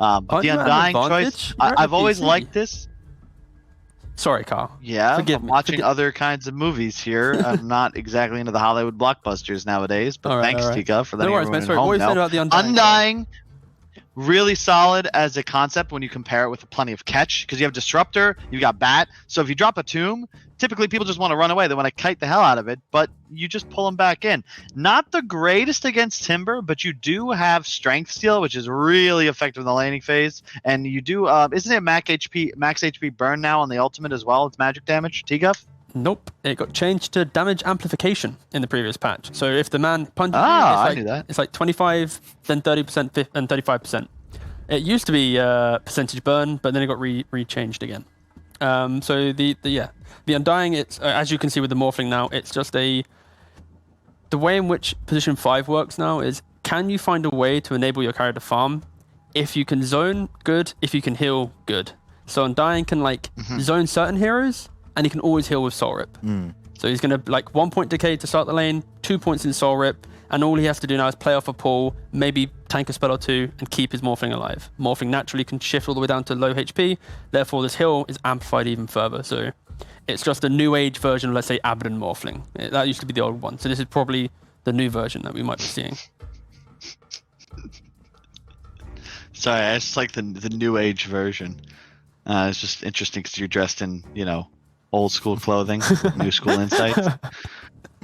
But the Undying choice, I've always liked this. Sorry, Carl. Yeah, I'm watching other kinds of movies here. I'm not exactly into the Hollywood blockbusters nowadays, but thanks, Tika, for letting everyone at home know. About the Undying, really solid as a concept when you compare it with plenty of catch, because you have Disruptor, you got Bat. So if you drop a tomb, typically people just want to run away. They want to kite the hell out of it, but you just pull them back in. Not the greatest against Timber, but you do have Strength Steal, which is really effective in the laning phase. And you do, isn't it max HP burn now on the ultimate as well? It's magic damage, T-Guff? Nope, it got changed to damage amplification in the previous patch. So if the man punches you, I knew that. It's like 25, then 30%, and 35%. It used to be percentage burn, but then it got re-changed again. So the Undying, it's as you can see with the Morphling now, it's just the way in which position 5 works now is, can you find a way to enable your character to farm? If you can zone, good. If you can heal, good. So Undying can zone certain heroes, and he can always heal with Soul Rip. So he's going to 1 point decay to start the lane, 2 points in Soul Rip, and all he has to do now is play off a pull, maybe tank a spell or two, and keep his Morphling alive. Morphling naturally can shift all the way down to low HP, therefore this heal is amplified even further. So it's just a new age version of, let's say, Abaddon Morphling. That used to be the old one. So this is probably the new version that we might be seeing. Sorry, I just like the new age version. It's just interesting because you're dressed in, old school clothing, new school insights.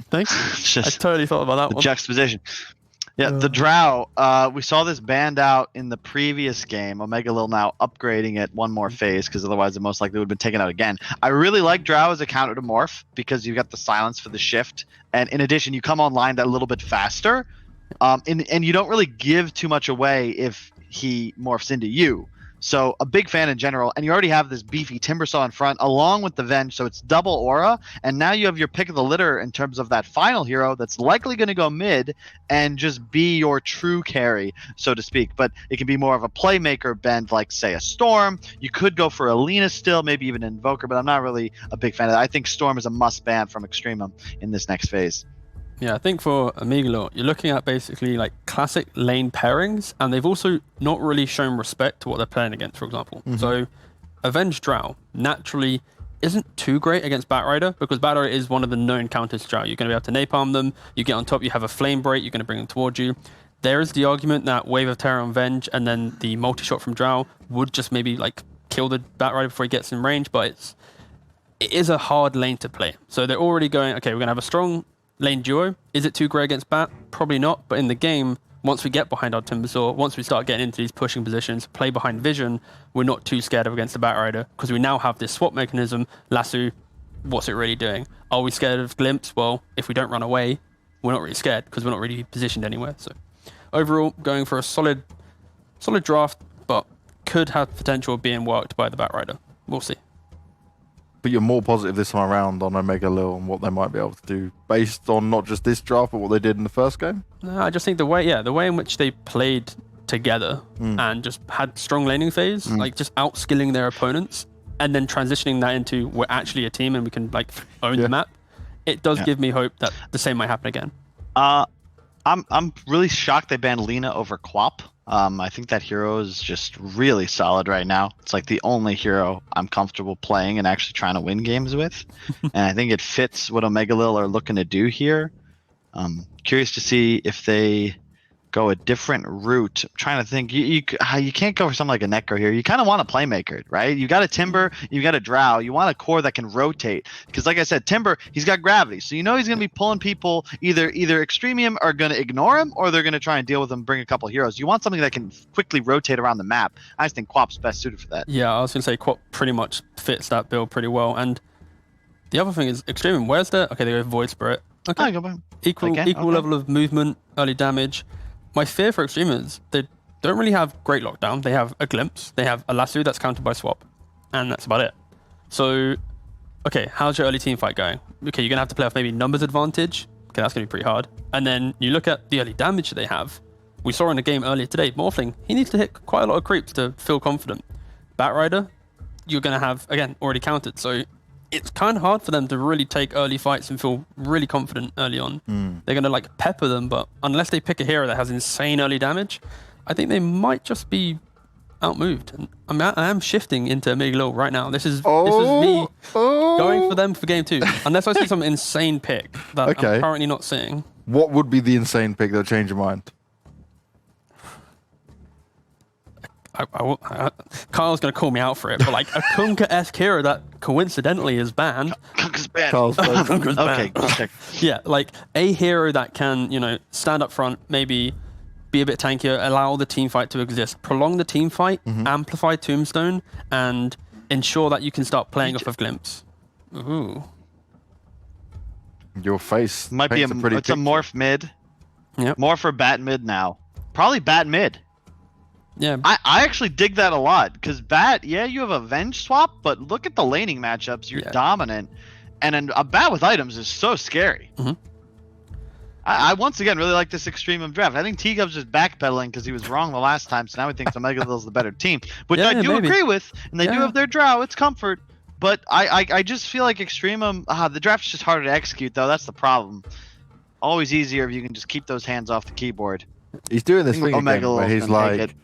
Thanks. I totally thought about that one. Juxtaposition. Yeah, the Drow. We saw this banned out in the previous game. Omegalil now upgrading it one more phase, because otherwise it most likely would have been taken out again. I really like Drow as a counter to Morph, because you've got the silence for the shift. And in addition, you come online that little bit faster. And you don't really give too much away if he morphs into you. So a big fan in general, and you already have this beefy Timbersaw in front along with the Venge, so it's double aura, and now you have your pick of the litter in terms of that final hero that's likely going to go mid and just be your true carry, so to speak. But it can be more of a playmaker bend, like say a Storm. You could go for Alina still, maybe even an Invoker, but I'm not really a big fan of that. I think Storm is a must ban from Extremum in this next phase. Yeah, I think for Omegalil, you're looking at basically classic lane pairings, and they've also not really shown respect to what they're playing against, for example. So Avenged Drow naturally isn't too great against Batrider, because Batrider is one of the known counters to Drow. You're going to be able to napalm them, you get on top, you have a flame break, you're going to bring them towards you. There is the argument that Wave of Terror on Venge and then the multi-shot from Drow would just maybe kill the Batrider before he gets in range, but it is a hard lane to play. So they're already going, okay, we're going to have a strong lane duo. Is it too great against Bat? Probably not. But in the game, once we get behind our Timbersaw, once we start getting into these pushing positions, play behind Vision, we're not too scared of against the Batrider, because we now have this swap mechanism. Lasso, what's it really doing? Are we scared of Glimpse? Well, if we don't run away, we're not really scared, because we're not really positioned anywhere. So overall, going for a solid draft, but could have potential of being worked by the Batrider. We'll see. But you're more positive this time around on Omegalil and what they might be able to do, based on not just this draft, but what they did in the first game? No, I just think the way in which they played together and just had strong laning phase, just outskilling their opponents, and then transitioning that into, we're actually a team and we can own the map. It does give me hope that the same might happen again. I'm really shocked they banned Lina over Quap. I think that hero is just really solid right now. It's the only hero I'm comfortable playing and actually trying to win games with. And I think it fits what Omegalil are looking to do here. Curious to see if they go a different route. I'm trying to think. You can't go for something like a Necro here. You kind of want a playmaker, right? You got a Timber, you got a Drow. You want a core that can rotate. Because like I said, Timber, he's got gravity. So he's going to be pulling people. Either Extremium are going to ignore him, or they're going to try and deal with him, bring a couple heroes. You want something that can quickly rotate around the map. I just think Quap's best suited for that. Yeah, I was going to say Quap pretty much fits that build pretty well. And the other thing is Extremium, where's the... Okay, they go Void Spirit. Okay, equal level of movement, early damage. My fear for Extreme is they don't really have great lockdown. They have a Glimpse, they have a Lasso that's countered by Swap, and that's about it. So, okay, how's your early team fight going? Okay, you're going to have to play off maybe numbers advantage. Okay, that's going to be pretty hard. And then you look at the early damage that they have. We saw in the game earlier today, Morphling, he needs to hit quite a lot of creeps to feel confident. Batrider, you're going to have, again, already countered. So it's kind of hard for them to really take early fights and feel really confident early on. They're going to pepper them, but unless they pick a hero that has insane early damage, I think they might just be outmoved. And I am shifting into Omegalil right now. This is me going for them for game 2. Unless I see some insane pick that I'm currently not seeing. What would be the insane pick that'll change your mind? Kyle's going to call me out for it, but like a Kunkka-esque hero that coincidentally is banned. Kunkka's banned. Kunkka's banned. Okay. Yeah, like a hero that can, stand up front, maybe be a bit tankier, allow the team fight to exist, prolong the team fight, amplify Tombstone, and ensure that you can start playing off of Glimpse. Ooh. Your face might be a morph mid. Yeah. More for bat mid now. Probably bat mid. Yeah. I actually dig that a lot because bat, you have a Venge swap, but look at the laning matchups. You're dominant, and a bat with items is so scary. I once again really like this Extremum draft. I think T-Gub's just backpedaling because he was wrong the last time, so now he thinks Omegalil's the better team, which I do agree with, and they do have their Drow. It's comfort, but I just feel like Extremum, the draft's just harder to execute though. That's the problem. Always easier if you can just keep those hands off the keyboard. He's doing this thing again where he's like,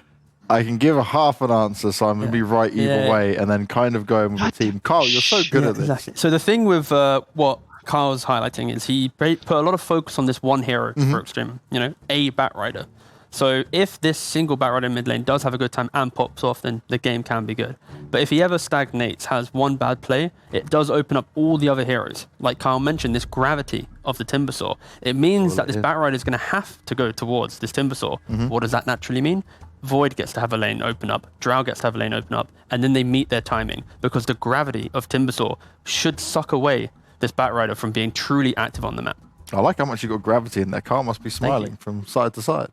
I can give a half an answer, so I'm going to be right either way, and then kind of going with the team. Carl, you're so good at this. Exactly. So the thing with what Carl's highlighting is he put a lot of focus on this one hero for Extreme, a Batrider. So if this single Batrider mid lane does have a good time and pops off, then the game can be good. But if he ever stagnates, has one bad play, it does open up all the other heroes. Like Carl mentioned, this gravity of the Timbersaw. It means that this Batrider is going to have to go towards this Timbersaw. What does that naturally mean? Void gets to have a lane open up, Drow gets to have a lane open up, and then they meet their timing because the gravity of Timbersaw should suck away this Batrider from being truly active on the map. I like how much you got gravity in there. Carl must be smiling from side to side.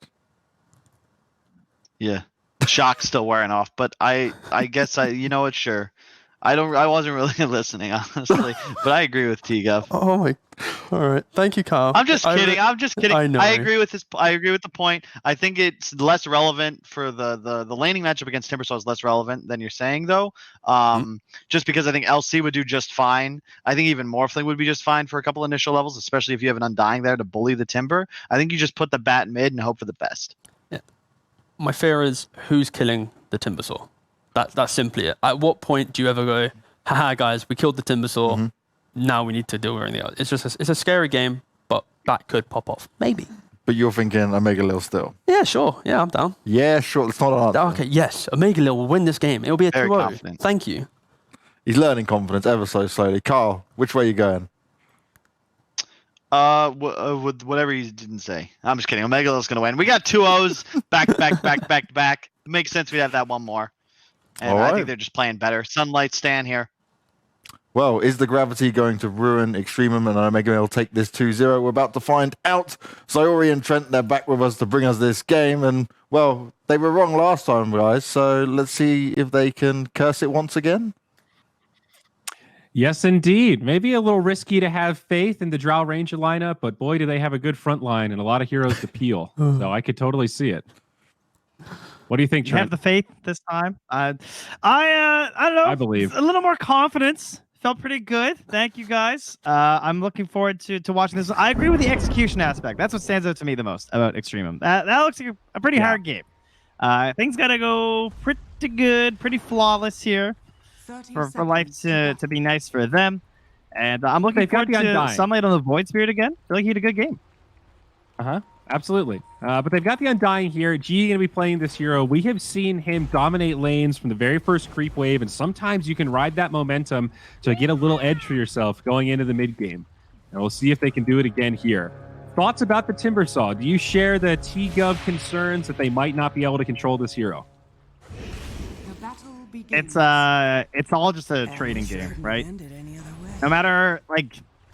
Yeah, shock's still wearing off, but I guess sure. I wasn't really listening honestly, but I agree with T-Gub. Oh my, all right, thank you, Carl. I'm just kidding. I know. I agree with this. I agree with the point. I think it's less relevant for the laning matchup against Timbersaw is less relevant than you're saying though. Just because I think LC would do just fine. I think even Morphling would be just fine for a couple initial levels, especially if you have an Undying there to bully the Timber. I think you just put the bat mid and hope for the best. Yeah. My fear is who's killing the Timbersaw. That's simply it. At what point do you ever go, haha, guys, we killed the Timbersaw. Now we need to deal with anything else. It's just it's a scary game, but that could pop off. Maybe. But you're thinking Omegalil still? Yeah, sure. Yeah, I'm down. Yeah, sure. It's not an answer. Okay, yes. Omegalil will win this game. It'll be a 2-0. Thank you. He's learning confidence ever so slowly. Carl, which way are you going? With whatever he didn't say. I'm just kidding. Omegalil's going to win. We got 2-0s back to back. It makes sense we'd have that one more. And I think they're just playing better. Sunlight stand here. Well, is the gravity going to ruin Extremum and Omegalil take this 2-0? We're about to find out. Sayori and Trent, they're back with us to bring us this game. And, well, they were wrong last time, guys. So let's see if they can curse it once again. Yes, indeed. Maybe a little risky to have faith in the Drow Ranger lineup, but boy, do they have a good front line and a lot of heroes to peel. So I could totally see it. What do you think, Trent? You have the faith this time. I don't know. I believe a little more confidence. Felt pretty good. Thank you, guys. I'm looking forward to watching this. I agree with the execution aspect. That's what stands out to me the most about Extremum. That looks like a pretty hard game. Things got to go pretty good, pretty flawless here for life to be nice for them. And I'm looking forward to Sunlight on the Void Spirit again. I feel like he had a good game. Absolutely. But they've got the Undying here. G going to be playing this hero. We have seen him dominate lanes from the very first creep wave, and sometimes you can ride that momentum to get a little edge for yourself going into the mid game. And we'll see if they can do it again here. Thoughts about the Timbersaw? Do you share the T-Gov concerns that they might not be able to control this hero? It's all just a trading game, right? No matter,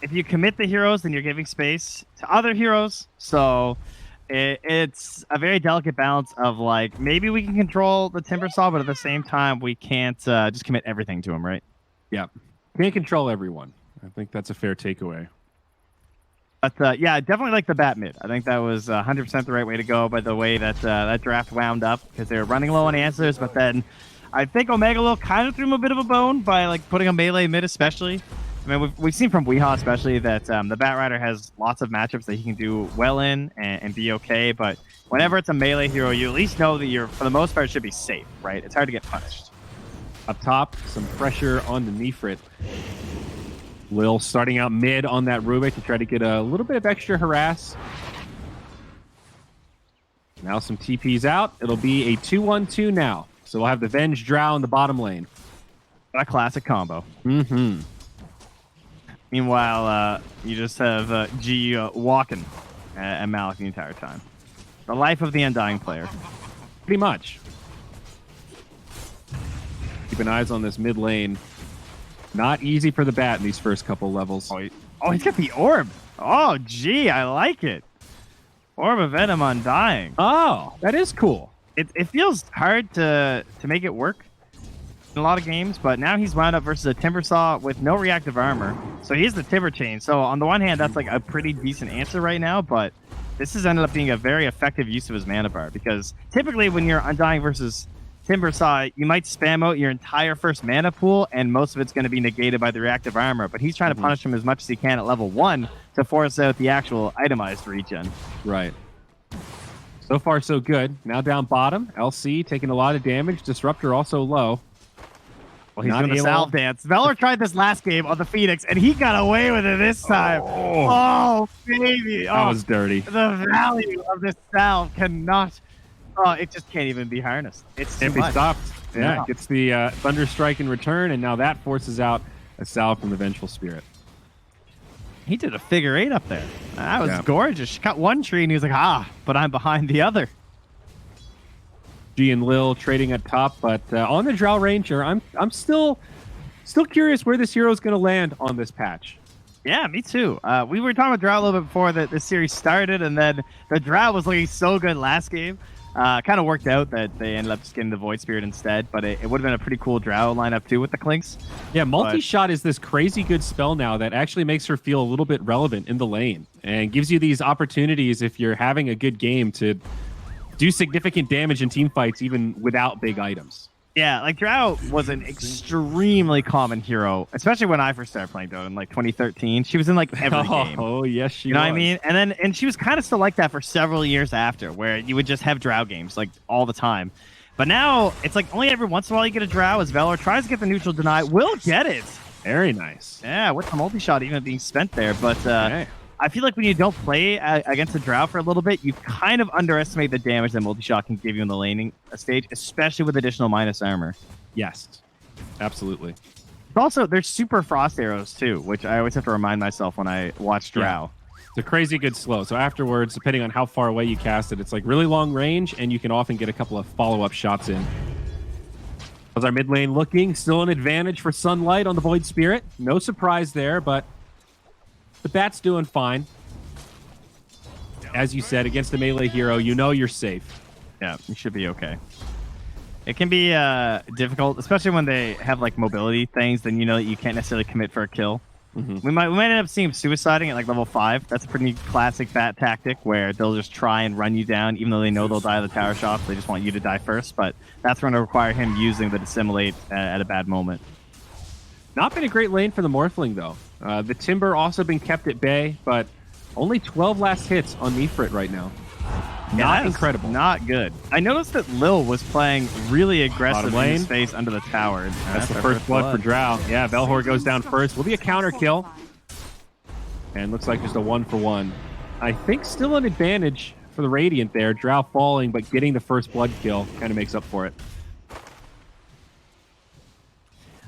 if you commit the heroes, then you're giving space to other heroes. So it's a very delicate balance of maybe we can control the Timbersaw, but at the same time we can't just commit everything to him, right? Yeah, can't control everyone. I think that's a fair takeaway. But yeah, definitely like the bat mid. I think that was 100% the right way to go by the way that that draft wound up because they were running low on answers. But then I think Omegalil kind of threw him a bit of a bone by putting a melee mid especially. I mean, we've seen from Weehaw especially that the Batrider has lots of matchups that he can do well in and be okay, but whenever it's a melee hero, you at least know that you're, for the most part, should be safe, right? It's hard to get punished. Up top, some pressure on the Nefrit. Lil starting out mid on that Rubik to try to get a little bit of extra harass. Now some TPs out. It'll be a 2-1-2 now. So we'll have the Venge Drow in the bottom lane. What a classic combo. Mm-hmm. Meanwhile, you just have G walking at Malik the entire time. The life of the Undying player. Pretty much. Keeping eyes on this mid lane. Not easy for the Bat in these first couple levels. Oh, he's got the orb. Oh, gee, I like it. Orb of Venom Undying. Oh, that is cool. It feels hard to make it work in a lot of games, but now he's wound up versus a Timbersaw with no reactive armor. So he's the Timber Chain. So on the one hand, that's like a pretty decent answer right now, but this has ended up being a very effective use of his mana bar, because typically when you're Undying versus Timbersaw, you might spam out your entire first mana pool, and most of it's going to be negated by the reactive armor, but he's trying to punish him as much as he can at level 1 to force out the actual itemized regen. Right. So far, so good. Now down bottom, LC taking a lot of damage. Disruptor also low. Well, he's doing the salve dance. Valor tried this last game on the Phoenix, and he got away with it this time. Oh baby. That was dirty. The value of this salve cannot... Oh, it just can't even be harnessed. It's too much. Stopped. Yeah, gets the Thunderstrike in return, and now that forces out a salve from the Vengeful Spirit. He did a figure 8 up there. That was gorgeous. She cut one tree, and he was like, but I'm behind the other. G and Lil trading at top, but on the Drow Ranger, I'm still curious where this hero is going to land on this patch. Yeah, me too. We were talking about Drow a little bit before this series started, and then the Drow was looking so good last game. Kind of worked out that they ended up just getting the Void Spirit instead, but it would have been a pretty cool Drow lineup too with the Clinks. Yeah, multi-shot is this crazy good spell now that actually makes her feel a little bit relevant in the lane and gives you these opportunities if you're having a good game to do significant damage in team fights even without big items. Yeah, like Drow was an extremely common hero, especially when I first started playing Dota in like 2013. She was in like every game. Oh, yes, she was. You know what I mean? And she was kind of still like that for several years after, where you would just have Drow games like all the time. But now it's like only every once in a while you get a Drow as Valor tries to get the neutral deny. Will get it. Very nice. Yeah, with the multi-shot even being spent there. But I feel like when you don't play against a Drow for a little bit, you kind of underestimate the damage that multi-shot can give you in the laning stage, especially with additional minus armor. Yes, absolutely. But also, there's super frost arrows too, which I always have to remind myself when I watch Drow. Yeah. It's a crazy good slow. So afterwards, depending on how far away you cast it, it's like really long range, and you can often get a couple of follow-up shots in. How's our mid lane looking? Still an advantage for Sunlight on the Void Spirit. No surprise there, but the Bat's doing fine. As you said, against a melee hero, you know you're safe. Yeah, you should be okay. It can be difficult, especially when they have like mobility things, then you know that you can't necessarily commit for a kill. We might end up seeing him suiciding at like level 5. That's a pretty classic Bat tactic where they'll just try and run you down, even though they know they'll die of the tower shots. They just want you to die first, but that's going to require him using the Dissimulate at a bad moment. Not been a great lane for the Morphling, though. The Timber also been kept at bay, but only 12 last hits on Nefrit right now. Not incredible. Not good. I noticed that Lil was playing really aggressive in his face under the tower. That's the first blood for Drow. Yeah, Velhor goes down first. Will be a counter kill. And looks like just a 1-for-1. I think still an advantage for the Radiant there. Drow falling, but getting the first blood kill kind of makes up for it.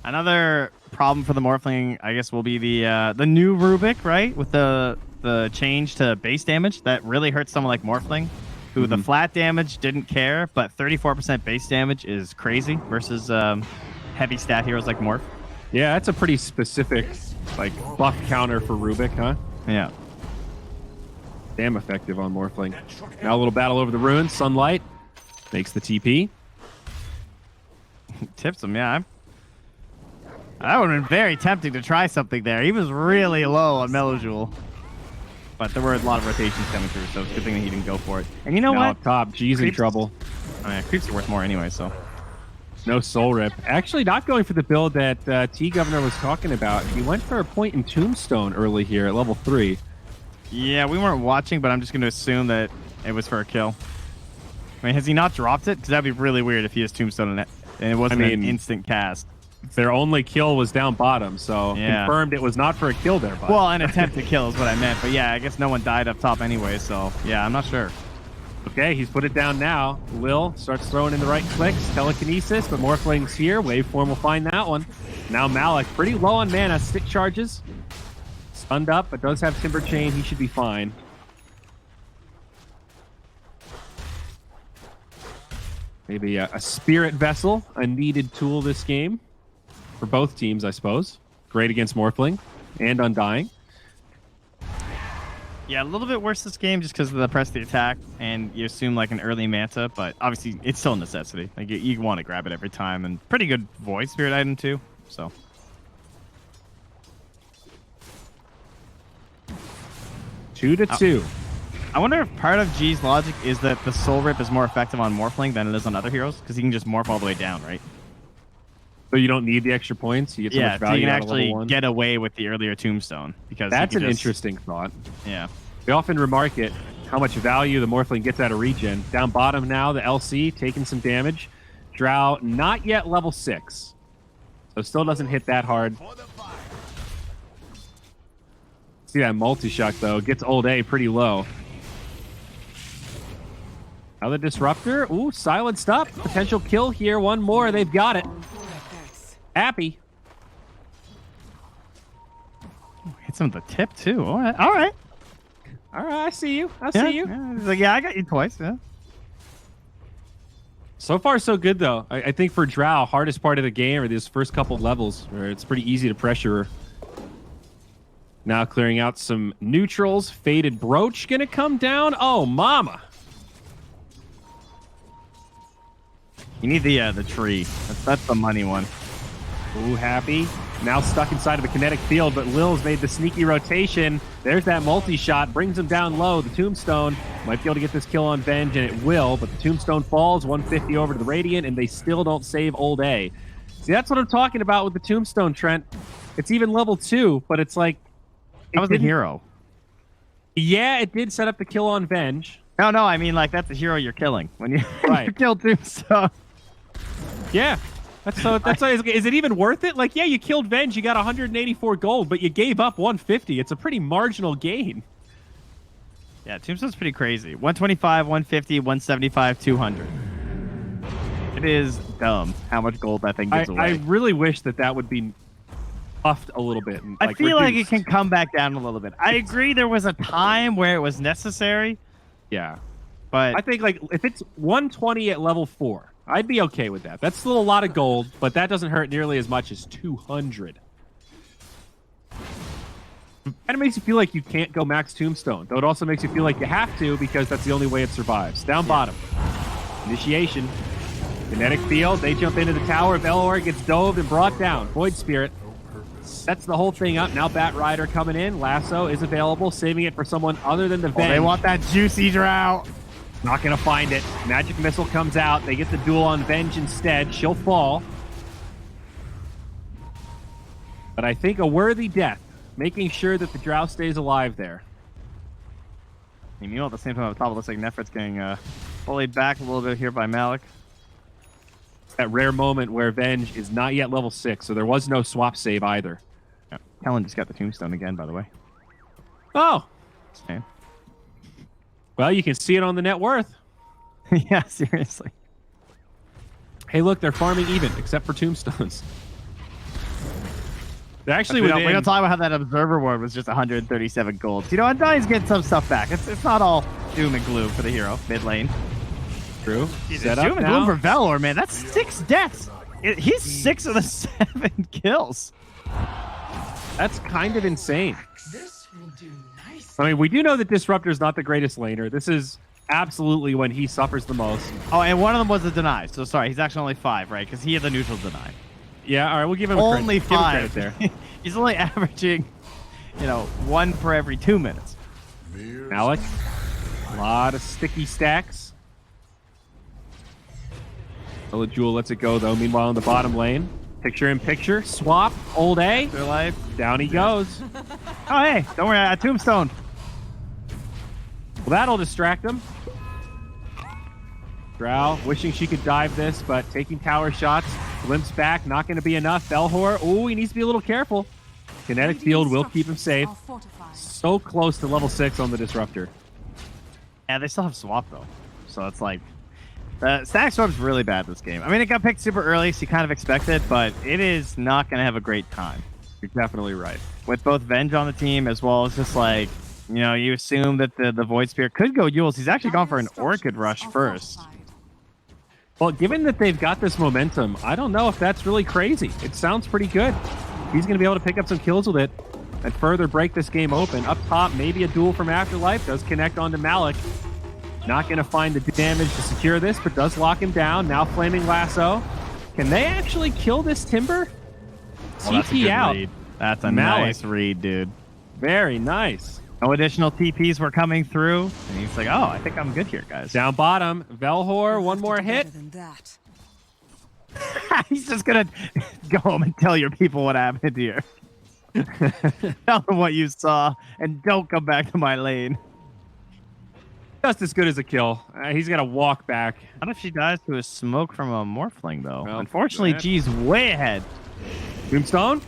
Another problem for the Morphling, I guess, will be the new Rubik, right? With the change to base damage. That really hurts someone like Morphling, who the flat damage didn't care, but 34% base damage is crazy versus heavy stat heroes like Morph. Yeah, that's a pretty specific like buff counter for Rubik, huh? Yeah. Damn effective on Morphling. Now a little battle over the ruins. Sunlight makes the TP. Tips him, yeah. That would have been very tempting to try something there. He was really low on Melojoule. But there were a lot of rotations coming through, so it's a good thing that he didn't go for it. And you know what? Up top, G's in trouble. I mean, creeps are worth more anyway, so. No Soul Rip. Actually, not going for the build that T-Governor was talking about. He went for a point in Tombstone early here at level 3. Yeah, we weren't watching, but I'm just going to assume that it was for a kill. I mean, has he not dropped it? Because that'd be really weird if he has Tombstone and it wasn't an instant cast. Their only kill was down bottom, so confirmed it was not for a kill there. Bud. Well, an attempt to kill is what I meant. But yeah, I guess no one died up top anyway, so yeah, I'm not sure. Okay, he's put it down now. Lil starts throwing in the right clicks. Telekinesis, but Morphling's here. Waveform will find that one. Now Malik, pretty low on mana. Stick charges. Stunned up, but does have Timber Chain. He should be fine. Maybe a Spirit Vessel, a needed tool this game. For both teams, I suppose. Great against Morphling and Undying. Yeah, a little bit worse this game just because of the press the attack, and you assume like an early Manta, but obviously it's still a necessity. Like you want to grab it every time, and pretty good Void Spirit item too. So 2-2. I wonder if part of G's logic is that the Soul Rip is more effective on Morphling than it is on other heroes, because he can just morph all the way down, right? So you don't need the extra points. You get so much so value you can out of level actually 1. get away with the earlier Tombstone because That's an interesting thought. Yeah. We often remark it, how much value the Morphling gets out of regen. Down bottom now, the LC taking some damage. Drow, not yet level 6. So still doesn't hit that hard. See that multi-shock, though. Gets old A pretty low. Now the Disruptor. Ooh, silenced up. Potential kill here. One more. They've got it. Happy. Hit some of the tip, too. All right. All right. All right, I see you. I see you. Yeah. He's like, yeah, I got you twice. Yeah. So far, so good, though. I think for Drow, hardest part of the game are these first couple levels where it's pretty easy to pressure her. Now clearing out some neutrals. Faded Brooch going to come down. Oh, mama. You need the tree. That's the money one. Ooh, Happy. Now stuck inside of a kinetic field, but Lil's made the sneaky rotation. There's that multi-shot. Brings him down low. The Tombstone might be able to get this kill on Venge, and it will, but the Tombstone falls 150 over to the Radiant, and they still don't save Old A. See, that's what I'm talking about with the Tombstone, Trent. It's even level 2, but it's like... That was the hero. Yeah, it did set up the kill on Venge. No, I mean, like, that's the hero you're killing when you, right. you kill Tombstone. Yeah. That's why, is it even worth it? Like, yeah, you killed Venge, you got 184 gold, but you gave up 150. It's a pretty marginal gain. Yeah, Tombstone's pretty crazy. 125, 150, 175, 200. It is dumb how much gold that thing gives away. I really wish that would be buffed a little bit. And, I feel like it can come back down a little bit. I agree there was a time where it was necessary. Yeah. But I think, like, if it's 120 at level 4, I'd be okay with that. That's still a lot of gold, but that doesn't hurt nearly as much as 200. Kind of makes you feel like you can't go max Tombstone, though it also makes you feel like you have to because that's the only way it survives. Down bottom. Initiation. Kinetic field. They jump into the tower. Belor gets dove and brought down. Void Spirit sets the whole thing up. Now Bat Rider coming in. Lasso is available, saving it for someone other than the Venge. They want that juicy Drow. Not going to find it. Magic Missile comes out. They get the duel on Venge instead. She'll fall. But I think a worthy death, making sure that the Drow stays alive there. And meanwhile, at the same time, on top, it looks like Nefrit's getting bullied back a little bit here by Malik. That rare moment where Venge is not yet level 6, so there was no swap save either. Yeah. Kellen just got the Tombstone again, by the way. Oh! Same. Well, you can see it on the net worth. Yeah, seriously. Hey, look, they're farming even, except for Tombstones. They're actually we don't talk about how that Observer Ward was just 137 gold. You know, Undying's getting some stuff back. It's not all doom and gloom for the hero mid lane. True. It's doom and gloom for Velor, man. That's 6 deaths. He's 6 of the 7 kills. That's kind of insane. I mean, we do know that Disruptor's not the greatest laner. This is absolutely when he suffers the most. Oh, and one of them was a deny. So sorry, he's actually only 5, right? Because he had the neutral deny. Yeah, all right, we'll give him only a credit. 5 there. He's only averaging, 1 per every 2 minutes. Malik, a lot of sticky stacks. Jewel lets it go, though. Meanwhile, in the bottom lane, picture in picture, swap, old A. Their life. Down he goes. Oh, hey, don't worry, I tombstone. Well, that'll distract him. Drow wishing she could dive this, but taking tower shots. Glimpse back, not going to be enough. Belhor, oh, he needs to be a little careful. Kinetic field will keep him safe. So close to level 6 on the Disruptor. Yeah, they still have swap, though. So it's like... Static Storm's really bad this game. I mean, it got picked super early, so you kind of expect it, but it is not going to have a great time. You're definitely right. With both Venge on the team, as well as just like, you know, you assume that the Void Spear could go Yules. He's actually gone for an Orchid Rush first. Well, given that they've got this momentum, I don't know if that's really crazy. It sounds pretty good. He's going to be able to pick up some kills with it and further break this game open. Up top, maybe a duel from Afterlife. Does connect onto Malik. Not going to find the damage to secure this, but does lock him down. Now Flaming Lasso. Can they actually kill this Timber? Well, that's a TP good out. read. That's a Malik. nice read, dude. Very nice. No additional TPs were coming through. And he's like, oh, I think I'm good here, guys. Down bottom, Velhor, one more hit. He's just going to go home and tell your people what happened here. Tell them what you saw, and don't come back to my lane. Just as good as a kill. He's got to walk back. What if she dies to a smoke from a Morphling, though? Well, Unfortunately, G's way ahead. Tombstone?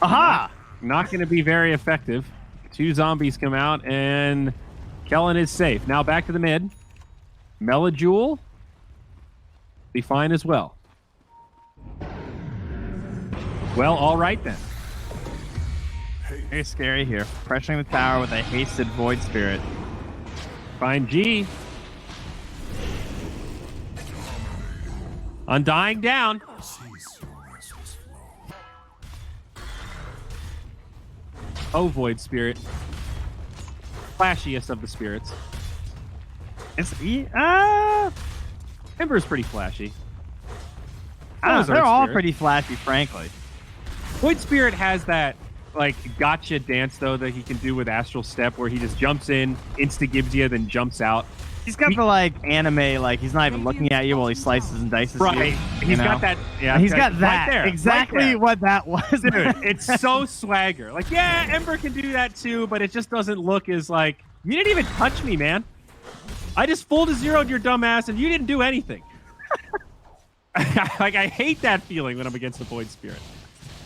Aha! Not going to be very effective. 2 zombies come out, and Kellen is safe. Now back to the mid. Melajewel be fine as well. Well, all right then. Very scary here. Pressuring the tower with a hasted Void Spirit. Find G. Undying down. Oh, Void Spirit. Flashiest of the spirits. Ember's pretty flashy. They're all pretty flashy, frankly. Void Spirit has that like gotcha dance though that he can do with Astral Step, where he just jumps in, insta gives you, then jumps out. He's got the like anime, like he's not even looking at you while he slices and dices. Right. He's got that. Yeah. He's got that. Right there, exactly right there. what that was. Dude, it's so swagger. Like, yeah, Ember can do that too, but it just doesn't look as like, you didn't even touch me, man. I just full to zeroed your dumb ass and you didn't do anything. Like, I hate that feeling when I'm against the Void Spirit.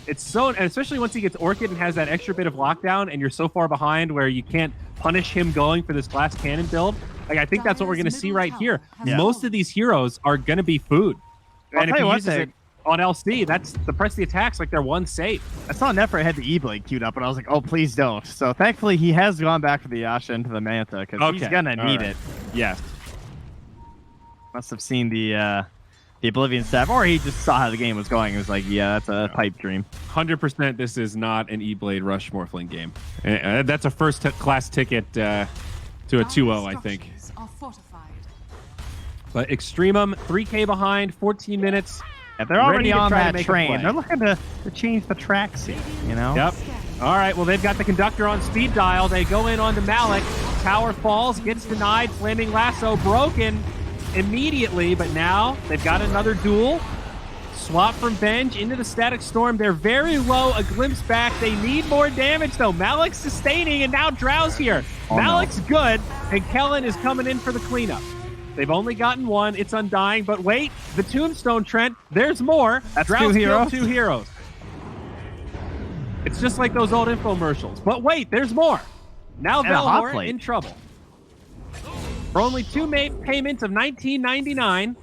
It's so, and especially once he gets Orchid and has that extra bit of lockdown and you're so far behind where you can't punish him going for this glass cannon build. Like, I think that's what we're going to see right here. Yeah. Most of these heroes are going to be food. And if he uses it on LC, that's the press the attacks like they're one safe. I saw Nefer had the E-Blade queued up, and I was like, oh, please don't. So thankfully, he has gone back for the Yasha into the Manta, because he's going to need it. Yes. Must have seen the Oblivion staff, or he just saw how the game was going. He was like, yeah, that's a pipe dream. 100% this is not an E-Blade Rush Morphling game. That's a first-class ticket to a 2-0, I think. But Extremum, 3K behind, 14 minutes. Yeah, they're already on that train. They're looking to change the tracks here, you know? Yep. All right, well, they've got the conductor on speed dial. They go in onto Malik. Tower falls, gets denied. Flaming Lasso broken immediately, but now they've got another duel. Swap from Venge into the Static Storm. They're very low. A glimpse back. They need more damage, though. Malik's sustaining, and now Drow's here. Oh, Malik's good, and Kellen is coming in for the cleanup. They've only gotten one. It's Undying, but wait. The Tombstone, Trent. There's more. That's Drow's 2 heroes. Killed 2 heroes. It's just like those old infomercials. But wait, there's more. Now Velhor in trouble. For only 2 payments of $19.99,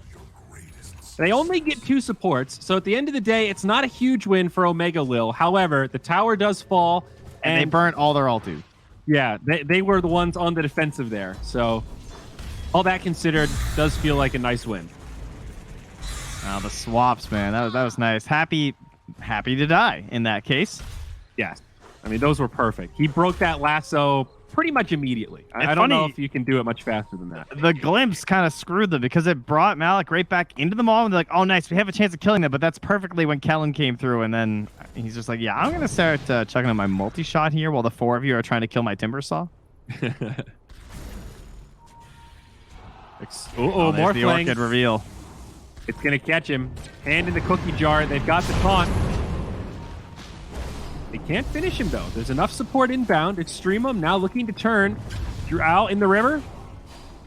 they only get 2 supports. So at the end of the day, it's not a huge win for Omegalil. However, the tower does fall. And they burnt all their ulti. Yeah, they were the ones on the defensive there. So all that considered, does feel like a nice win. Oh, the swaps, man. That was nice. Happy to die in that case. Yes. I mean, those were perfect. He broke that lasso pretty much immediately. I don't know if you can do it much faster than that. The glimpse kind of screwed them because it brought Malik right back into the mall, and they're like, oh, nice, we have a chance of killing them. But that's perfectly when Kellen came through, and then he's just like, yeah, I'm going to start checking on my multi-shot here while the 4 of you are trying to kill my Timber Saw. More the Orchid reveal. It's going to catch him. Hand in the cookie jar. They've got the taunt. They can't finish him, though. There's enough support inbound. EXTREMUM now looking to turn. Drew out in the river.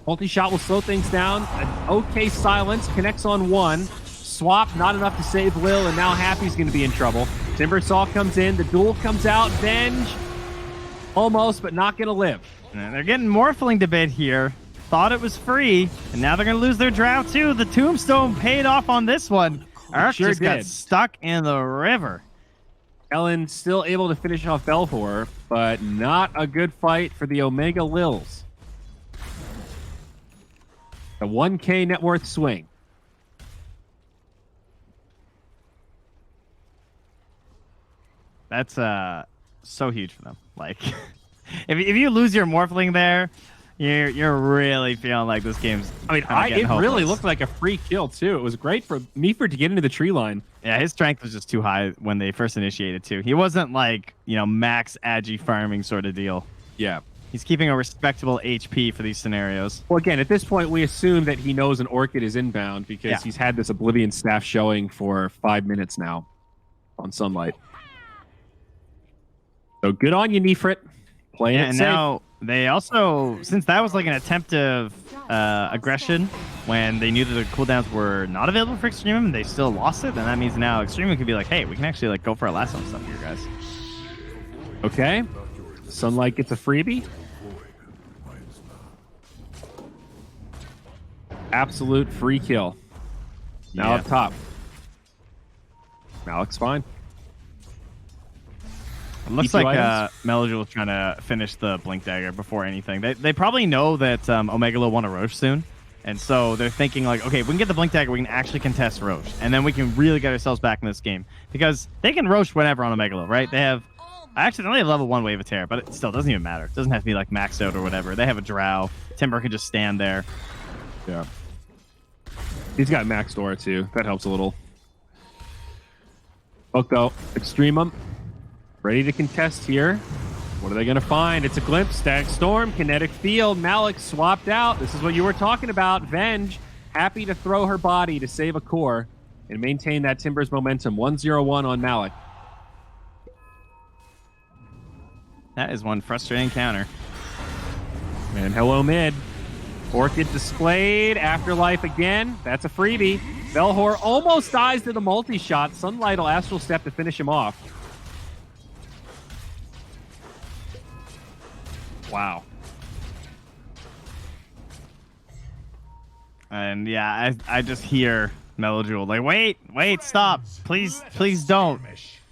Multi-shot will slow things down. An okay silence. Connects on one. Swap, not enough to save Lil, and now Happy's going to be in trouble. Timbersaw comes in. The duel comes out. Venge. Almost, but not going to live. And they're getting Morphling to bid here. Thought it was free, and now they're going to lose their drow, too. The Tombstone paid off on this one. Ark sure just got did. stuck in the river. Ellen still able to finish off Belfour, but not a good fight for the Omegalils. The 1K net worth swing. That's so huge for them. Like, if you lose your Morphling there, you're really feeling like this game's. I mean, it really looked like a free kill too. It was great for Meaford to get into the tree line. Yeah, his strength was just too high when they first initiated too. He wasn't like, max agi farming sort of deal. Yeah. He's keeping a respectable HP for these scenarios. Well, again, at this point, we assume that he knows an Orchid is inbound because he's had this Oblivion staff showing for 5 minutes now on Sunlight. So good on you, Nefrit. Playing it and safe. Now they also, since that was like an attempt of aggression when they knew that the cooldowns were not available for EXTREMUM, they still lost it. Then that means now EXTREMUM could be like, hey, we can actually go for a lasso and stuff here, guys. Okay. Sunlight gets a freebie. Absolute free kill. Now up top. Malik's fine. It looks like Melodule was trying to finish the Blink Dagger before anything. They probably know that Omegalil want to Roche soon. And so they're thinking like, okay, if we can get the Blink Dagger, we can actually contest Roche. And then we can really get ourselves back in this game. Because they can Roche whenever on Omegalil, right? They have... Actually, they only have level 1 Wave of Terror, but it still doesn't even matter. It doesn't have to be like maxed out or whatever. They have a Drow. Timber can just stand there. Yeah. He's got max Dora too. That helps a little. Look though, EXTREMUM ready to contest here. What are they going to find? It's a glimpse. Stag Storm, Kinetic Field. Malik swapped out. This is what you were talking about. Venge happy to throw her body to save a core and maintain that Timber's momentum. 1-0-1 on Malik. That is one frustrating counter. And hello mid. Orchid displayed. Afterlife again. That's a freebie. Velhor almost dies to the multi-shot. Sunlight will Astral Step to finish him off. Wow. And yeah, I just hear Melodule like, wait, stop. Please don't.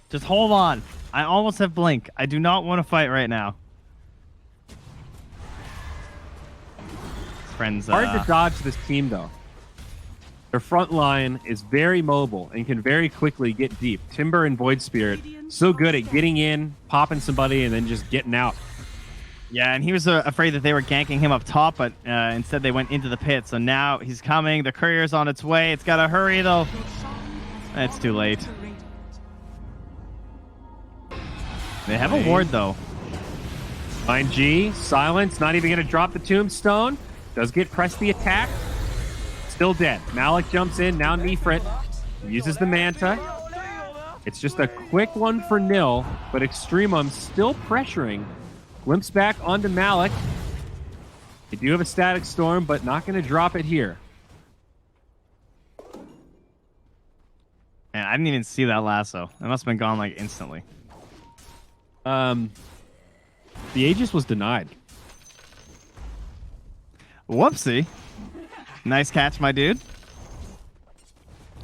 Just hold on. I almost have Blink. I do not want to fight right now. Friends, hard to dodge this team, though. Their front line is very mobile and can very quickly get deep. Timber and Void Spirit, so good at getting in, popping somebody, and then just getting out. Yeah, and he was afraid that they were ganking him up top, but instead they went into the pit. So now he's coming. The courier's on its way. It's got to hurry, though. It's too late. They have a ward, though. Fine G, silence, not even going to drop the tombstone. Does get pressed the attack. Still dead. Malik jumps in, now Nefrit. Uses the Manta. It's just a quick one for Nil, but EXTREMUM still pressuring. Glimpse back onto Malik. They do have a Static Storm, but not going to drop it here. Man, I didn't even see that lasso. It must have been gone like instantly. The Aegis was denied. Whoopsie. Nice catch, my dude.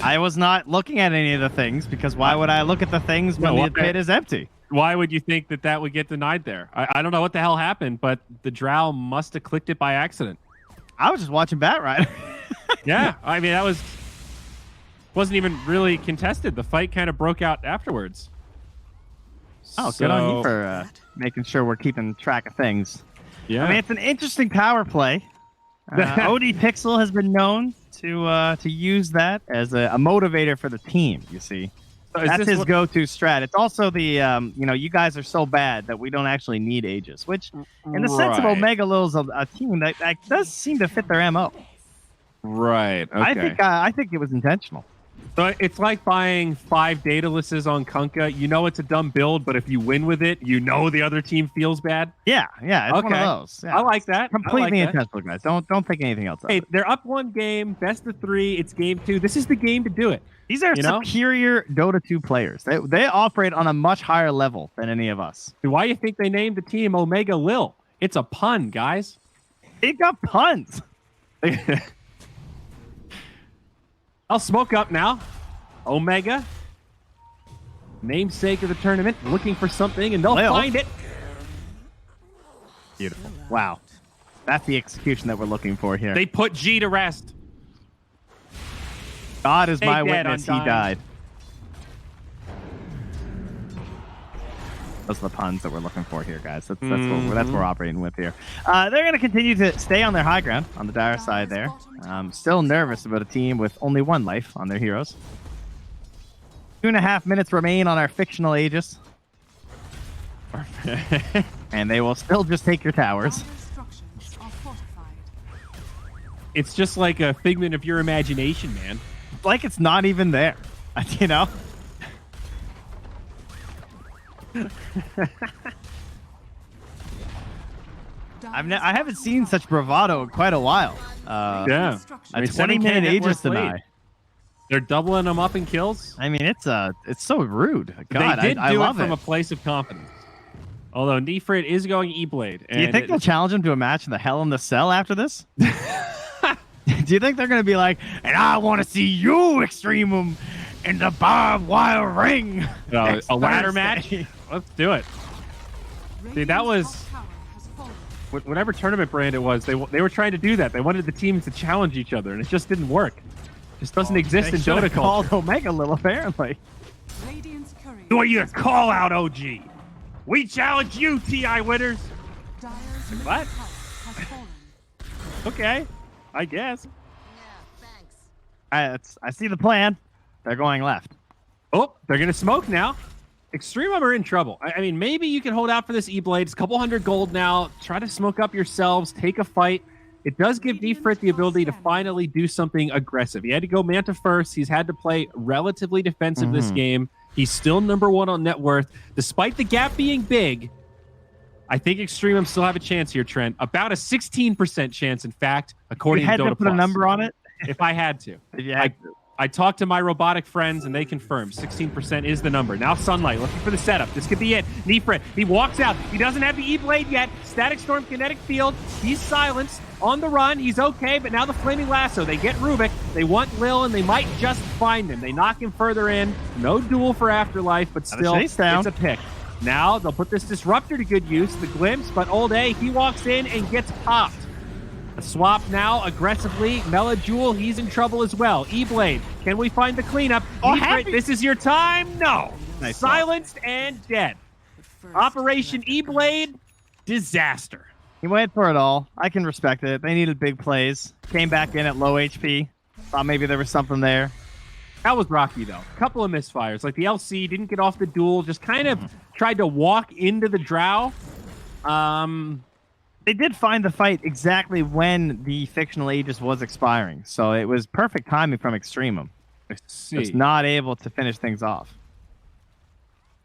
I was not looking at any of the things, because why would I look at the things when the pit is empty? Why would you think that that would get denied there? I don't know what the hell happened, but the Drow must have clicked it by accident. I was just watching Batrider. Yeah, I mean, that wasn't even really contested. The fight kind of broke out afterwards. Oh, good on you for making sure we're keeping track of things. Yeah. I mean, it's an interesting power play. OD Pixel has been known to use that as a motivator for the team, you see. So that's his go-to strat. It's also the, you guys are so bad that we don't actually need Aegis, which, in the sense of Omegalil's a team, that does seem to fit their MO. Right. Okay. I think it was intentional. So it's like buying 5 Datalises on Kunkka. You know it's a dumb build, but if you win with it, you know the other team feels bad. Yeah, it's one of those. Yeah. I like that. Completely I like that. intentional, guys. Don't think anything else. Hey, they're up 1 game, best of 3. It's game 2. This is the game to do it. These are superior Dota 2 players. They operate on a much higher level than any of us. Why do you think they named the team Omegalil? It's a pun, guys. They got puns. I'll smoke up now. Omega, namesake of the tournament, looking for something, and they'll find it. Beautiful. Wow. That's the execution that we're looking for here. They put G to rest. God is my dead witness. He Undying. died. Those are the puns that we're looking for here, guys. That's what we're operating with here. They're going to continue to stay on their high ground on the dire side there. Still nervous about a team with only 1 life on their heroes. 2.5 minutes remain on our fictional Aegis. And they will still just take your towers. It's just like a figment of your imagination, man. Like it's not even there, you know? I haven't seen such bravado in quite a while. Yeah. A 20-minute Aegis deny. They're doubling them up in kills. I mean, it's so rude. God, they did I do love it from a place of confidence. Although Nefrit is going E-Blade. Do you think they'll challenge him to a match in the Hell in the Cell after this? Do you think they're going to be like, and I want to see you, Extremum, in the barbed wire ring? A ladder match? Let's do it. See, that was... Whatever tournament brand it was, they were trying to do that. They wanted the teams to challenge each other, and it just didn't work. It just doesn't exist in Dota called culture. Omegalil, apparently. Who are you to call out, OG? We challenge you, TI winners. What? Okay, I guess. I see the plan. They're going left. Oh, they're going to smoke now. Extremum are in trouble. I mean, maybe you can hold out for this E-Blade. It's a couple hundred gold now. Try to smoke up yourselves. Take a fight. It does give Nefrit the ability to finally do something aggressive. He had to go Manta first. He's had to play relatively defensive this game. He's still #1 on net worth. Despite the gap being big, I think Extremum still have a chance here, Trent. About a 16% chance, in fact, according to Dota+. You had to put a number on it? If I had to. I talked to my robotic friends, and they confirmed 16% is the number. Now Sunlight looking for the setup. This could be it. Nefrit, he walks out. He doesn't have the E-Blade yet. Static Storm, Kinetic Field. He's silenced. On the run. He's okay, but now the Flaming Lasso. They get Rubik. They want Lil, and they might just find him. They knock him further in. No duel for Afterlife, but still, it's a pick. Now they'll put this Disruptor to good use, the Glimpse, but Old A, he walks in and gets popped. A swap now aggressively. Mela Jewel, he's in trouble as well. E-Blade, can we find the cleanup? This is your time? No. Nice silenced and dead. Operation E-Blade, disaster. He went for it all. I can respect it. They needed big plays. Came back in at low HP. Thought maybe there was something there. That was rocky, though. A couple of misfires. Like the LC didn't get off the duel. Just kind of tried to walk into the drow. They did find the fight exactly when the fictional Aegis was expiring. So it was perfect timing from Extremum. Just not able to finish things off.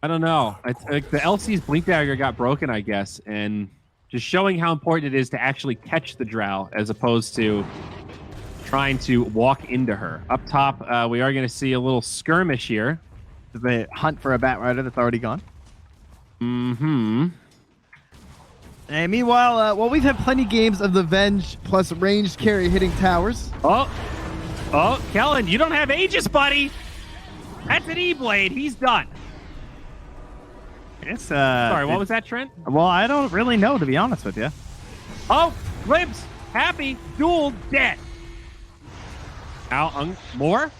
I don't know. Like the LC's Blink Dagger got broken, I guess, and just showing how important it is to actually catch the drow as opposed to trying to walk into her. Up top, we are going to see a little skirmish here. The hunt for a Batrider that's already gone. Mm-hmm. And meanwhile, well, we've had plenty games of the Venge plus ranged carry hitting towers. Oh, Kellen, you don't have Aegis, buddy. That's an E-Blade. He's done. It's, Sorry, what was that, Trent? Well, I don't really know, to be honest with you. Oh, Glimpse, happy, duel, dead. Now, more.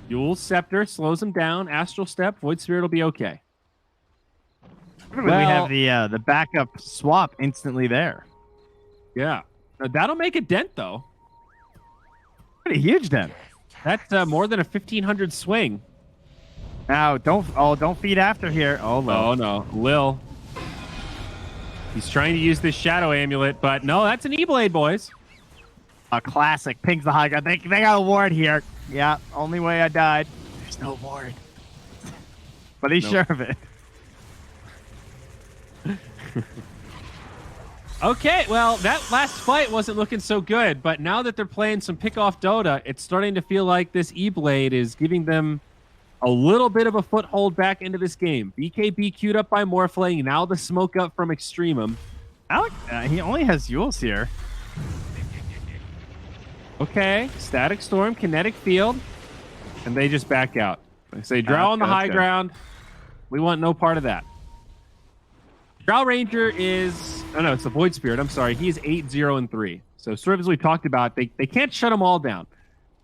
Duel Scepter slows him down. Astral Step, Void Spirit will be okay. Well, we have the backup swap instantly there. Yeah. Now, that'll make a dent, though. Pretty huge dent. That's more than a 1,500 swing. Now, don't feed after here. Oh, Lil. Oh, no. Lil. He's trying to use this Shadow Amulet, but no, that's an E-Blade, boys. A classic. Pings the high ground. They got a ward here. Yeah, only way I died. There's no ward. But he's sure of it. Okay, well, that last fight wasn't looking so good, but now that they're playing some pick-off Dota, it's starting to feel like this E-Blade is giving them a little bit of a foothold back into this game. BKB queued up by Morphling, now the smoke up from Extremum. Alec, he only has Yules here. Okay, Static Storm, Kinetic Field, and they just back out. They say, Drow on the high ground. We want no part of that. Drow Ranger is... Oh, no, it's the Void Spirit. I'm sorry. He is 8-0-3. So sort of as we talked about, they can't shut them all down.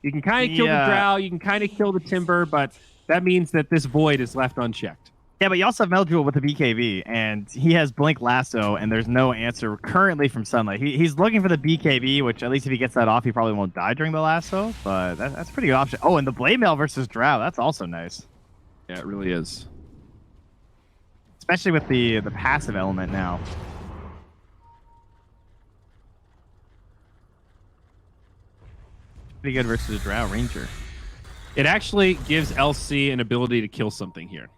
You can kind of kill the Drow. You can kind of kill the Timber, but that means that this Void is left unchecked. Yeah, but you also have Meldrewel with the BKB, and he has Blink Lasso, and there's no answer currently from Sunlight. He's looking for the BKB, which at least if he gets that off, he probably won't die during the Lasso, but that's a pretty good option. Oh, and the Blade Mail versus Drow. That's also nice. Yeah, it really is. Especially with the passive element now. Pretty good versus a Drow Ranger. It actually gives LC an ability to kill something here.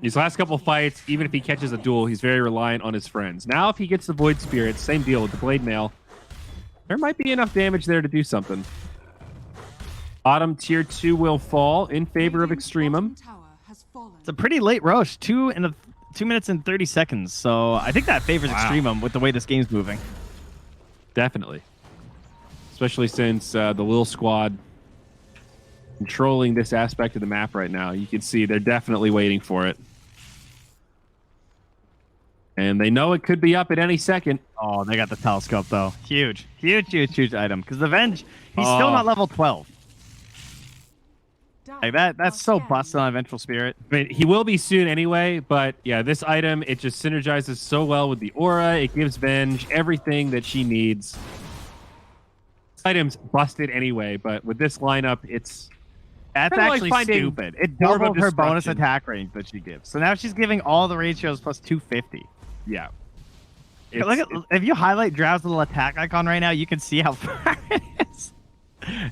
These last couple fights, even if he catches a duel, he's very reliant on his friends. Now if he gets the Void Spirit, same deal with the Blade Mail. There might be enough damage there to do something. Bottom tier 2 will fall in favor of Extremum. It's a pretty late Roche, 2 minutes and 30 seconds. So I think that favors Extremum with the way this game's moving. Definitely. Especially since the Lil Squad controlling this aspect of the map right now. You can see they're definitely waiting for it. And they know it could be up at any second. Oh, they got the telescope, though. Huge. Huge item. Because the Venge, he's still not level 12. Like that's so busted on Vengeful Spirit. I mean, he will be soon anyway, but yeah, this item, it just synergizes so well with the aura. It gives Venge everything that she needs. This item's busted anyway, but with this lineup, that's actually like stupid. It doubled her bonus attack range that she gives. So now she's giving all the ratios plus 250. Yeah. If you highlight Drow's little attack icon right now, you can see how far it is.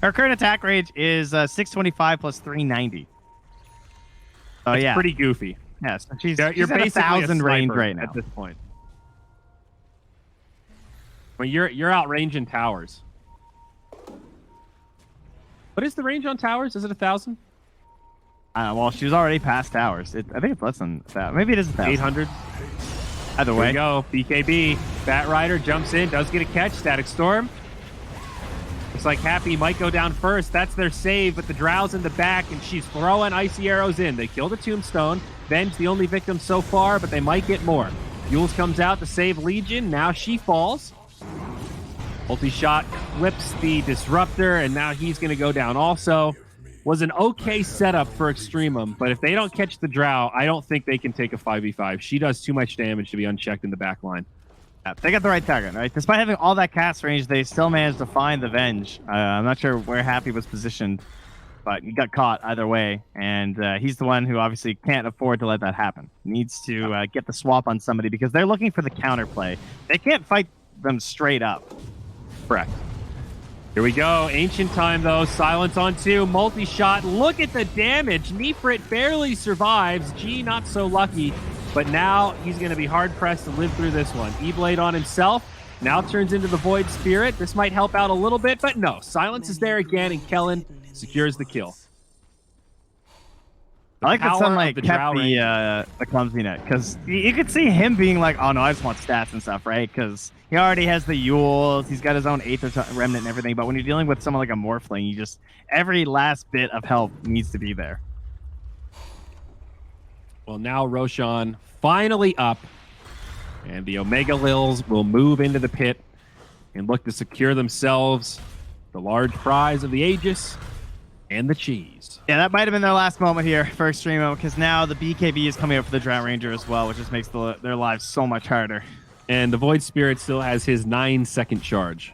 Her current attack range is 625 plus 390. Oh, yeah. Pretty goofy. Yes. She's you're at basically 1,000 range right now. At this point. Well, you're outranging towers. What is the range on towers? Is it 1,000? Well, she was already past towers. I think it's less than that. Maybe it is 1,000. 800. Either way. There we go. BKB. Bat Rider jumps in, does get a catch. Static Storm. Looks like Happy might go down first. That's their save, but the Drow's in the back, and she's throwing icy arrows in. They kill the Tombstone. Venge, the only victim so far, but they might get more. Yules comes out to save Legion. Now she falls. Multi-shot flips the Disruptor, and now he's going to go down also. Was an okay setup for Extremum, but if they don't catch the Drow, I don't think they can take a 5v5. She does too much damage to be unchecked in the back line. Yeah, they got the right target, right? Despite having all that cast range, they still managed to find the Venge. I'm not sure where Happy was positioned, but he got caught either way, and he's the one who obviously can't afford to let that happen. Needs to get the swap on somebody because they're looking for the counterplay. They can't fight them straight up. Correct. Here we go. Ancient Time, though. Silence on 2. Multi-shot. Look at the damage. Nefrit barely survives. G not so lucky. But now he's going to be hard-pressed to live through this one. E-Blade on himself. Now turns into the Void Spirit. This might help out a little bit, but no. Silence is there again, and Kellen secures the kill. I like that Sunlight kept the clumsy net, because you could see him being like, oh no, I just want stats and stuff, right? Because he already has the Yules, he's got his own Aether Remnant and everything, but when you're dealing with someone like a Morphling, you just, every last bit of help needs to be there. Well, now Roshan finally up, and the Omegalils will move into the pit and look to secure themselves the large prize of the Aegis and the cheese. Yeah, that might have been their last moment here for Extremum, because now the BKB is coming up for the Drow Ranger as well, which just makes their lives so much harder. And the Void Spirit still has his 9-second charge.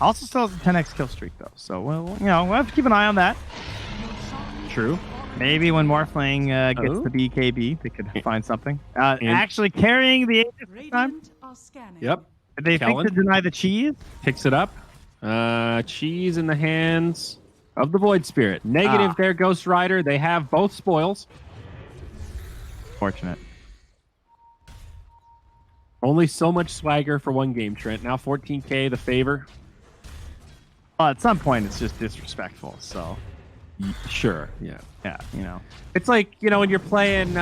Also still has a 10x kill streak, though. So, well, we'll have to keep an eye on that. True. Maybe when Morphling gets the BKB, they could find something. Actually carrying the Aegis this time. Yep. Did they think to deny the cheese? Picks it up. Cheese in the hands of the Void Spirit. Negative there, Ghost Rider. They have both spoils. Fortunate. Only so much swagger for one game, Trent. Now 14K, the favor. Well, at some point, it's just disrespectful. So, Sure, yeah. yeah, you know. It's like, when you're playing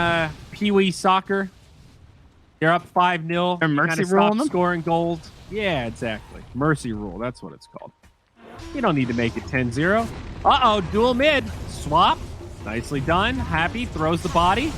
Pee-wee soccer, you're up 5-0. Or mercy ruling them? Scoring goals. Yeah, exactly. Mercy rule, that's what it's called. You don't need to make it 10-0. Uh-oh, dual mid. Swap. Nicely done. Happy, throws the body.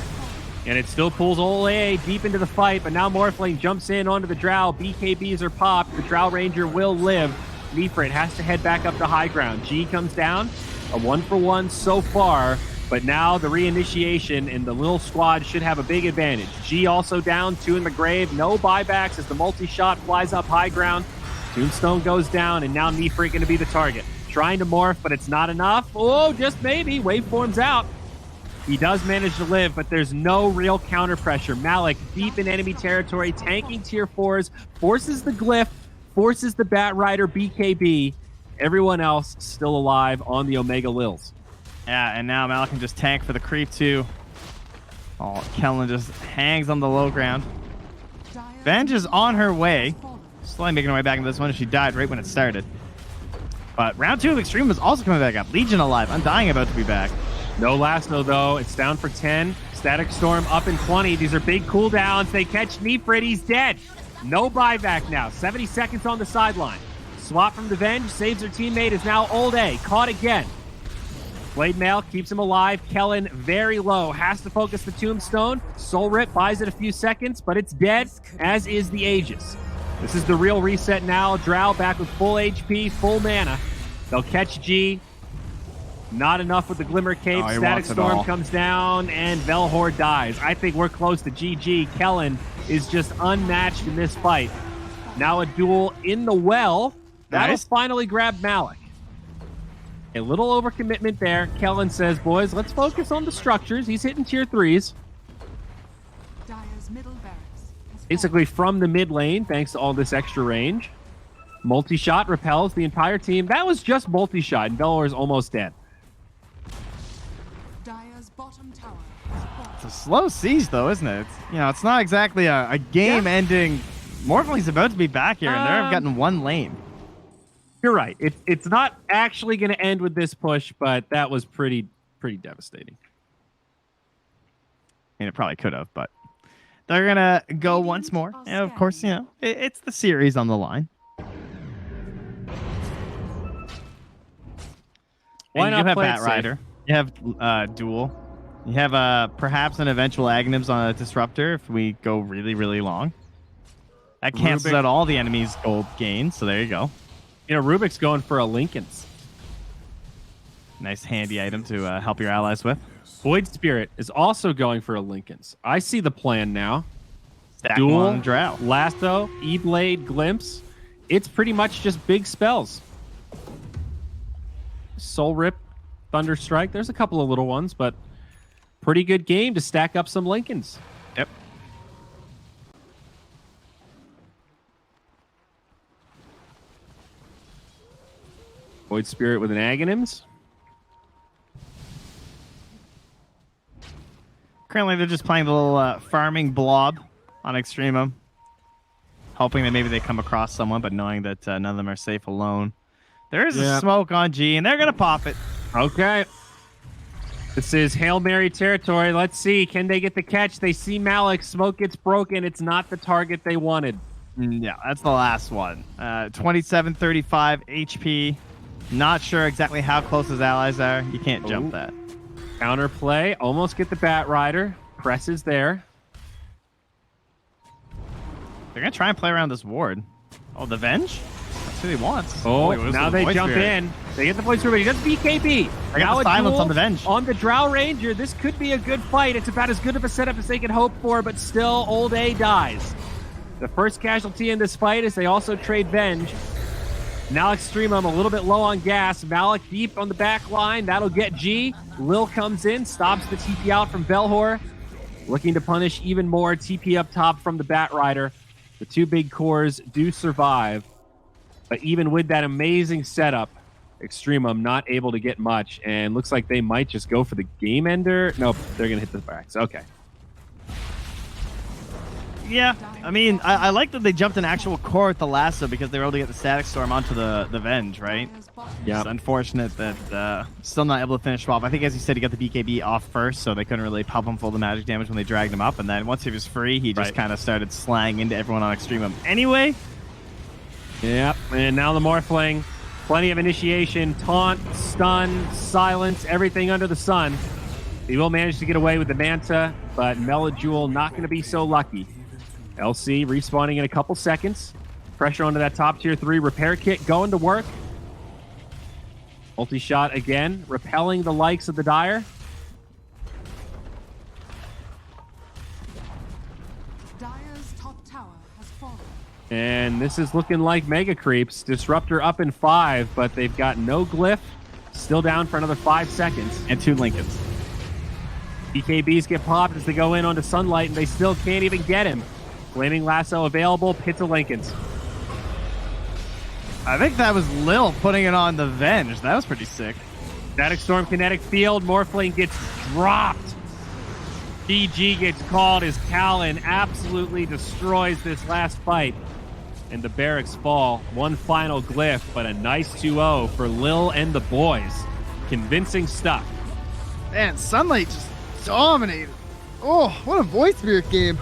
And it still pulls Ole deep into the fight, but now Morphling jumps in onto the Drow. BKBs are popped. The Drow Ranger will live. Nefrit has to head back up to high ground. G comes down. A 1-for-1 so far, but now the reinitiation and the little squad should have a big advantage. G also down, 2 in the grave. No buybacks as the multi-shot flies up high ground. Tombstone goes down, and now Nefrit going to be the target. Trying to morph, but it's not enough. Oh, just maybe. Waveform's out. He does manage to live, but there's no real counter pressure. Malik deep in enemy territory, tanking tier 4s, forces the glyph, forces the Bat Rider BKB. Everyone else still alive on the Omegalils. Yeah, and now Malik can just tank for the creep too. Oh, Kellen just hangs on the low ground. Venge is on her way. Slowly making her way back into this one. She died right when it started. But round 2 of Extreme was also coming back up. Legion alive. Undying about to be back. No Lasso, though. It's down for 10. Static Storm up in 20. These are big cooldowns. They catch Nefrit. He's dead. No buyback now. 70 seconds on the sideline. Swap from the Venge. Saves her teammate. Is now Old A. Caught again. Blade Mail keeps him alive. Kellen very low. Has to focus the Tombstone. Soul Rip buys it a few seconds, but it's dead, as is the Aegis. This is the real reset now. Drow back with full HP, full mana. They'll catch G. Not enough with the Glimmer Cape. Oh, Static Storm comes down, and Velhor dies. I think we're close to GG. Kellen is just unmatched in this fight. Now a duel in the well. That'll Nice. finally grab Malik. A little overcommitment there. Kellen says, boys, let's focus on the structures. He's hitting tier 3s. Dire's middle barracks has Basically from the mid lane, thanks to all this extra range. Multi-shot repels the entire team. That was just multi-shot, and Velhor is almost dead. fallen. Dire's bottom tower has fallen. It's a slow siege, though, isn't it? It's not exactly a game-ending. Morphling's about to be back here, and they've gotten one lane. You're right. It's not actually going to end with this push, but that was pretty devastating. I mean, it probably could have, but they're going to go once more. And of course, it's the series on the line. Why And not you have play it Bat safe? Rider. You have Duel. You have perhaps an eventual Aghanims on a Disruptor if we go really, really long. That cancels Rubik. out all the enemy's gold gain, so there you go. Rubik's going for a Lincoln's. Nice handy item to help your allies with. Void Spirit is also going for a Lincoln's. I see the plan now. Stack Duel, one Drow. Lasso, E-Blade, Glimpse. It's pretty much just big spells. Soul Rip, Thunder Strike. There's a couple of little ones, but pretty good game to stack up some Lincolns. Yep. Void Spirit with an Aghanims. Currently, they're just playing the little farming blob on Extremum. Hoping that maybe they come across someone, but knowing that none of them are safe alone. There is a smoke on G, and they're going to pop it. Okay. This is Hail Mary territory. Let's see. Can they get the catch? They see Malik. Smoke gets broken. It's not the target they wanted. Yeah, that's the last one. 2735 HP. Not sure exactly how close his allies are. You can't jump that. Counterplay. Almost get the Bat Rider. Presses there. They're going to try and play around this ward. Oh, the Venge? That's who he wants. Oh, it was now the they Void jump Spirit. in. They get the Void Spirit. He does BKB. I got Now the a silence duel on the Venge. On the Drow Ranger. This could be a good fight. It's about as good of a setup as they could hope for, but still, Old A dies. The first casualty in this fight is they also trade Venge. Now Extremum a little bit low on gas. Malik deep on the back line. That'll get G. Lil comes in, stops the TP out from Velhor. Looking to punish even more. TP up top from the Bat Rider. The two big cores do survive. But even with that amazing setup, EXTREMUM not able to get much, and looks like they might just go for the game ender. Nope, they're going to hit the barracks. Okay. Yeah, I mean, I like that they jumped an actual core with the lasso because they were able to get the static storm onto the Venge, right? Yeah. It's unfortunate that still not able to finish him off. I think, as you said, he got the BKB off first, so they couldn't really pop him full of magic damage when they dragged him up. And then once he was free, he just kind of started slaying into everyone on EXTREMUM. Anyway. Yep, and now the Morphling. Plenty of initiation, taunt, stun, silence, everything under the sun. He will manage to get away with the Manta, but Melajewel not going to be so lucky. LC respawning in a couple seconds. Pressure onto that top tier 3 repair kit going to work. Multi-shot again, repelling the likes of the Dire. Dire's top tower has fallen. And this is looking like Mega Creeps. Disruptor up in 5, but they've got no glyph. Still down for another 5 seconds. And 2 Lincolns. BKBs get popped as they go in onto Sunlight, and they still can't even get him. Flaming Lasso available, pits of Lincolns. I think that was Lil putting it on the Venge. That was pretty sick. Static Storm, Kinetic Field, Morphling gets dropped. GG gets called as Callan absolutely destroys this last fight. And the barracks fall. One final glyph, but a nice 2-0 for Lil and the boys. Convincing stuff. Man, Sunlight just dominated. Oh, what a Void Spirit game.